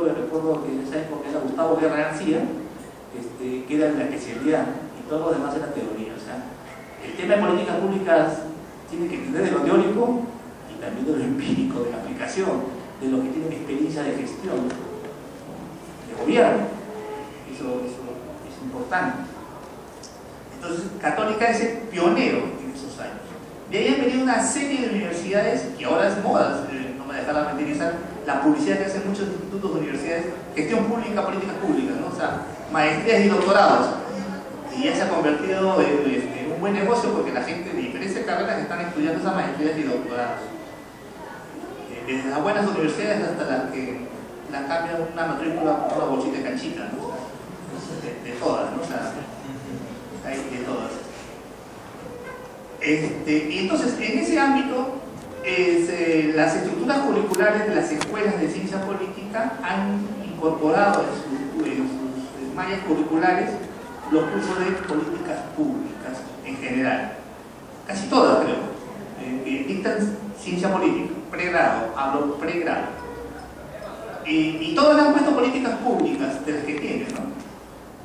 yo recuerdo que en esa época era Gustavo Guerra García, que era la especialidad, y todo lo demás era teoría. O sea, el tema de políticas públicas tiene que entender de lo teórico y también de lo empírico, de la aplicación, de los que tienen experiencia de gestión, de gobierno. Eso es importante. Entonces, Católica es el pionero en esos años. De ahí han venido una serie de universidades, y ahora es moda, no me dejará mentir, la publicidad que hacen muchos institutos de universidades, gestión pública, políticas públicas, ¿no? O sea, maestrías y doctorados. Y ya se ha convertido en un buen negocio porque la gente de diferentes carreras están estudiando esas maestrías y doctorados. Desde las buenas universidades hasta las que las cambian una matrícula por una bolsita de canchita, ¿no? De todas, ¿no? O sea, hay de todas. Y entonces, en ese ámbito, las estructuras curriculares de las escuelas de ciencia política han incorporado en sus mallas curriculares los cursos de políticas públicas en general. Casi todas, creo. Dictan ciencia política, pregrado, hablo pregrado. Y todas han puesto políticas públicas de las que tienen, ¿no?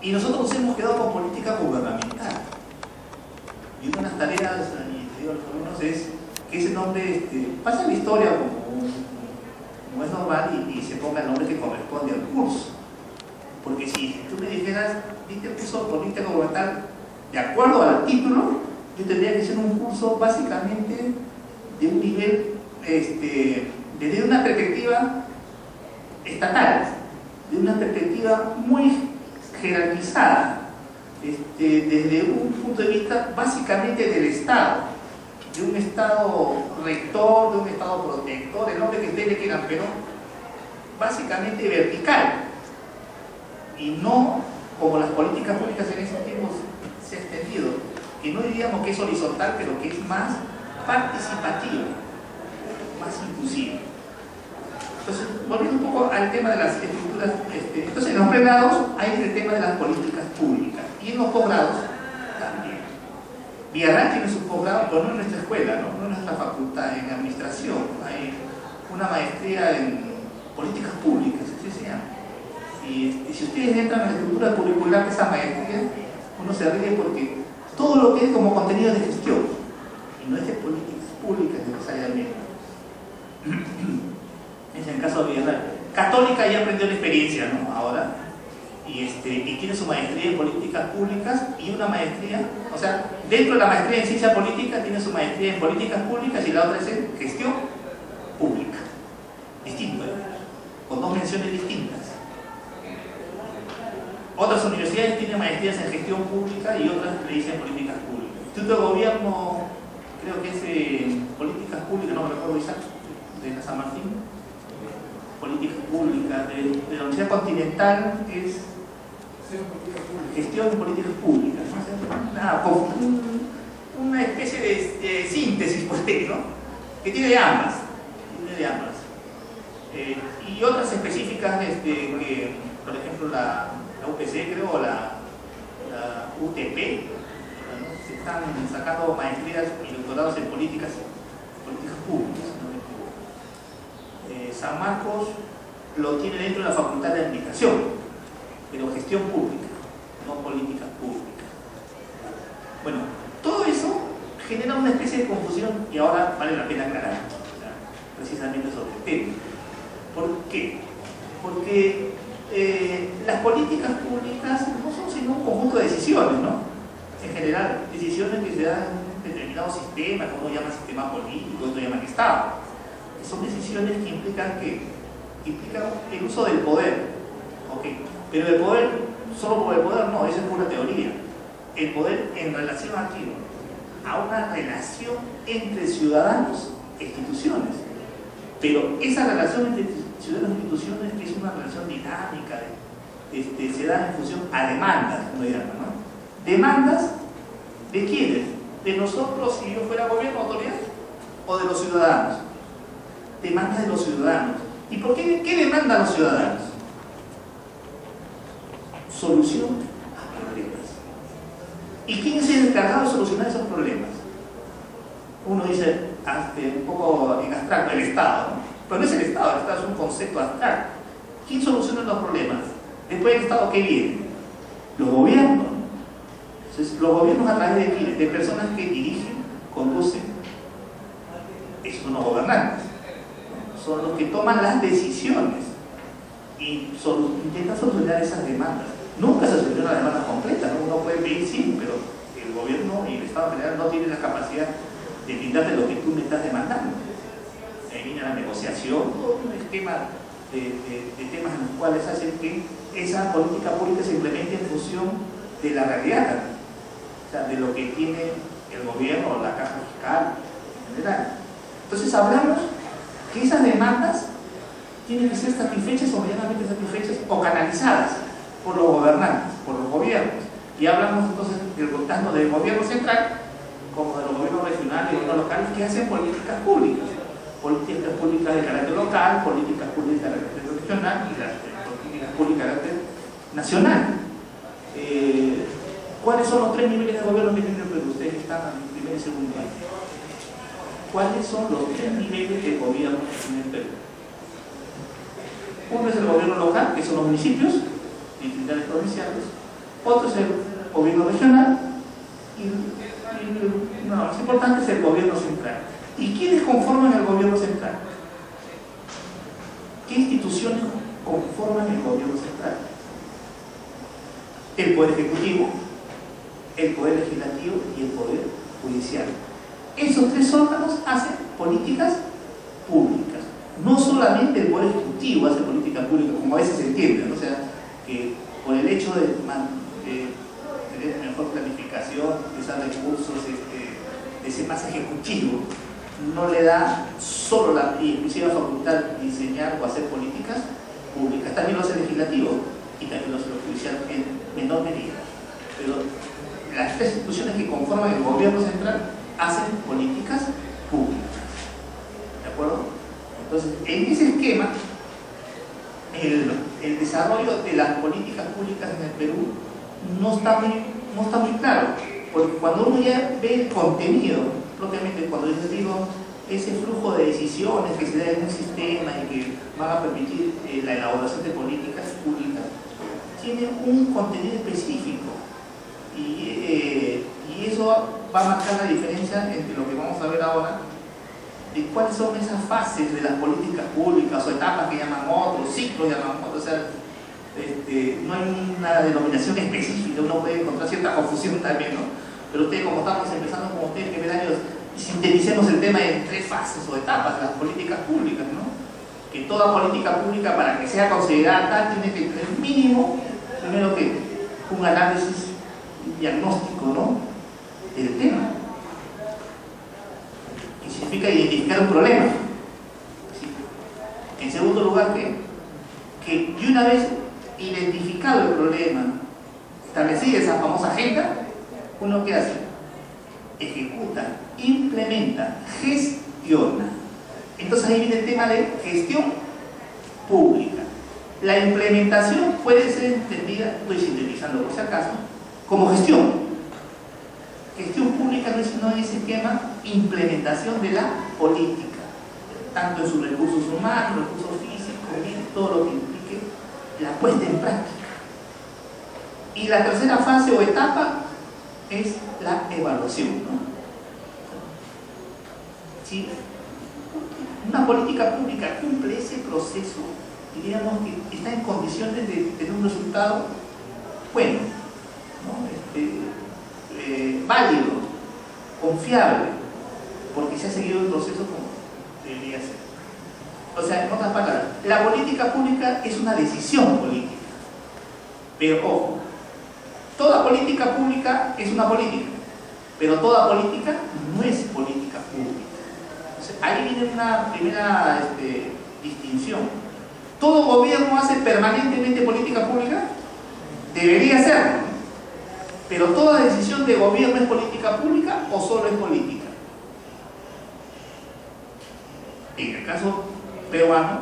Y nosotros nos hemos quedado con política gubernamental. Y una de las tareas, y te digo a los alumnos, es que ese nombre pasa en la historia como es normal y se ponga el nombre que corresponde al curso. Porque si tú me dijeras, ¿viste el curso de política gubernamental? De acuerdo al título, yo tendría que ser un curso básicamente de un nivel, desde una perspectiva estatal, de una perspectiva muy jerarquizada, desde un punto de vista básicamente del Estado, de un Estado rector, de un Estado protector, el nombre que ustedes le quieran, pero básicamente vertical, y no como las políticas públicas en ese tiempo se ha extendido, que no diríamos que es horizontal, pero que es más participativo, más inclusivo. Entonces, volviendo un poco al tema de las estructuras, entonces en los pregrados hay el tema de las políticas públicas, y en los posgrados también. Villarreal tiene su posgrado, pero no en nuestra escuela, no en nuestra facultad, en administración. Hay una maestría en políticas públicas, así se llama. Y si ustedes entran en la estructura curricular de esa maestría, uno se ríe porque todo lo que es como contenido de gestión, y no es de políticas públicas necesariamente. Es en el caso de Villarreal. Católica ya aprendió la experiencia, ¿no? Ahora. Y tiene su maestría en políticas públicas y una maestría, o sea, dentro de la maestría en ciencia política tiene su maestría en políticas públicas y la otra es en gestión pública. Distinto, con dos menciones distintas. Otras universidades tienen maestrías en gestión pública y otras le dicen políticas públicas. El Instituto de Gobierno, creo que es en políticas públicas, no me recuerdo Isaac, de San Martín. Políticas públicas, de la Universidad Continental es gestión de políticas públicas, ¿no? Una especie de síntesis, por ahí, ¿no? Que tiene de ambas, y otras específicas, que, por ejemplo, la UPC, creo, o la UTP, ¿no? Se están sacando maestrías y doctorados en políticas públicas, ¿no? San Marcos lo tiene dentro de la Facultad de Administración, pero gestión pública, no políticas públicas. Bueno, todo eso genera una especie de confusión y ahora vale la pena aclarar, o sea, precisamente sobre el tema. ¿Por qué? Porque las políticas públicas no son sino un conjunto de decisiones, ¿no? En general, decisiones que se dan en determinado sistema, que uno llama sistema político, otro llama Estado. Son decisiones que implican el uso del poder, ¿okay? Pero el poder, solo por el poder, no, eso es pura teoría. El poder en relación a qué? A una relación entre ciudadanos e instituciones. Pero esa relación entre ciudadanos e instituciones es una relación dinámica, se da en función a demandas, como llaman, ¿no? ¿Demandas de quiénes? ¿De nosotros si yo fuera gobierno o autoridad? ¿O de los ciudadanos? Demandas de los ciudadanos. ¿Y por qué demandan los ciudadanos? Solución a problemas. ¿Y quién es el encargado de solucionar esos problemas? Uno dice, un poco en abstracto, el Estado, ¿no? Pero no es el Estado es un concepto abstracto. ¿Quién soluciona los problemas? Después del Estado, ¿qué viene? Los gobiernos. Entonces, los gobiernos a través de quiénes? De personas que dirigen, conducen. Esos son los gobernantes. Son los que toman las decisiones y intentan solucionar esas demandas. Nunca se soluciona la demanda completa, ¿no? Uno puede pedir sí, pero el gobierno y el Estado en general no tienen la capacidad de brindarte lo que tú me estás demandando. Ahí viene la negociación, todo un esquema de temas en los cuales hacen que esa política pública se implemente en función de la realidad, o sea, de lo que tiene el gobierno o la caja fiscal en general. Entonces hablamos que esas demandas tienen que ser satisfechas o medianamente satisfechas o canalizadas por los gobernantes, por los gobiernos. Y hablamos entonces tanto del gobierno central como de los gobiernos regionales y gobiernos locales que hacen políticas públicas de carácter local, políticas públicas de carácter regional y las políticas públicas de carácter nacional. ¿Cuáles son los tres niveles de gobierno que tiene el Perú? Ustedes están en primer y segundo año. ¿Cuáles son los tres niveles de gobierno que tiene el Perú? Uno es el gobierno local, que son los municipios, distritales provinciales. Otro es el gobierno regional y lo más importante es el gobierno central. ¿Y quiénes conforman el gobierno central? ¿Qué instituciones conforman el gobierno central? El Poder Ejecutivo, el Poder Legislativo y el Poder Judicial. Esos tres órganos hacen políticas públicas. No solamente el Poder Ejecutivo hace políticas públicas, como a veces se entiende, ¿no? O sea, que por el hecho de tener mejor planificación, de usar recursos, de ser más ejecutivo, no le da solo la exclusiva facultad de diseñar o hacer políticas públicas. También lo hace el legislativo y también lo hace el judicial en menor medida. Pero las tres instituciones que conforman el gobierno central hacen políticas públicas. ¿De acuerdo? Entonces, en ese esquema, el desarrollo de las políticas públicas en el Perú no está muy claro, porque cuando uno ya ve el contenido, propiamente cuando yo les digo ese flujo de decisiones que se da en un sistema y que van a permitir la elaboración de políticas públicas, tiene un contenido específico y eso va a marcar la diferencia entre lo que vamos a ver ahora de cuáles son esas fases de las políticas públicas o etapas que llaman otros, ciclos llaman otros. O sea, no hay una denominación específica, uno puede encontrar cierta confusión también, ¿no? Pero ustedes, como estamos empezando con ustedes primer año, sinteticemos el tema en tres fases o etapas de las políticas públicas, ¿no? Que toda política pública, para que sea considerada tal, tiene que tener mínimo, primero que un análisis diagnóstico, ¿no?, del tema. Que significa identificar un problema. ¿Sí? En segundo lugar, que de una vez identificado el problema, establecida esa famosa agenda, uno ¿qué hace? Ejecuta, implementa, gestiona. Entonces ahí viene el tema de gestión pública. La implementación puede ser entendida, estoy sintetizando por si acaso, como gestión. Gestión pública no es ese esquema, implementación de la política, tanto en sus recursos humanos, recursos físicos, todo lo que implique la puesta en práctica. Y la tercera fase o etapa es la evaluación, ¿no? Si una política pública cumple ese proceso, diríamos que está en condiciones de tener un resultado bueno, ¿no? Válido, confiable, porque se ha seguido el proceso como debería ser. O sea, en otras palabras, la política pública es una decisión política, pero ojo, toda política pública es una política, pero toda política no es política pública. Entonces, ahí viene una primera distinción. ¿Todo gobierno hace permanentemente política pública? Debería serlo, ¿no? Pero ¿toda decisión de gobierno es política pública o solo es política? En el caso peruano,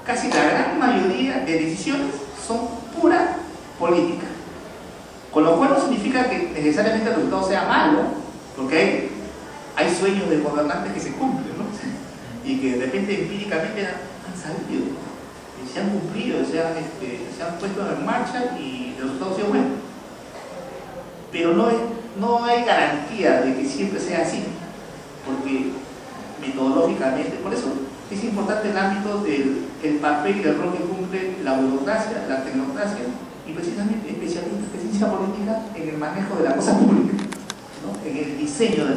casi la gran mayoría de decisiones son pura política. Con lo cual no significa que necesariamente el resultado sea malo, porque hay sueños de gobernantes que se cumplen, ¿no? Y que de repente empíricamente han salido. se han cumplido, se han puesto en marcha y los resultados han sido buenos. Pero no hay garantía de que siempre sea así, porque metodológicamente, por eso es importante el ámbito del papel y el rol que cumple la burocracia, la tecnocracia y precisamente especialistas de ciencia política en el manejo de la cosa pública, ¿no? En el diseño del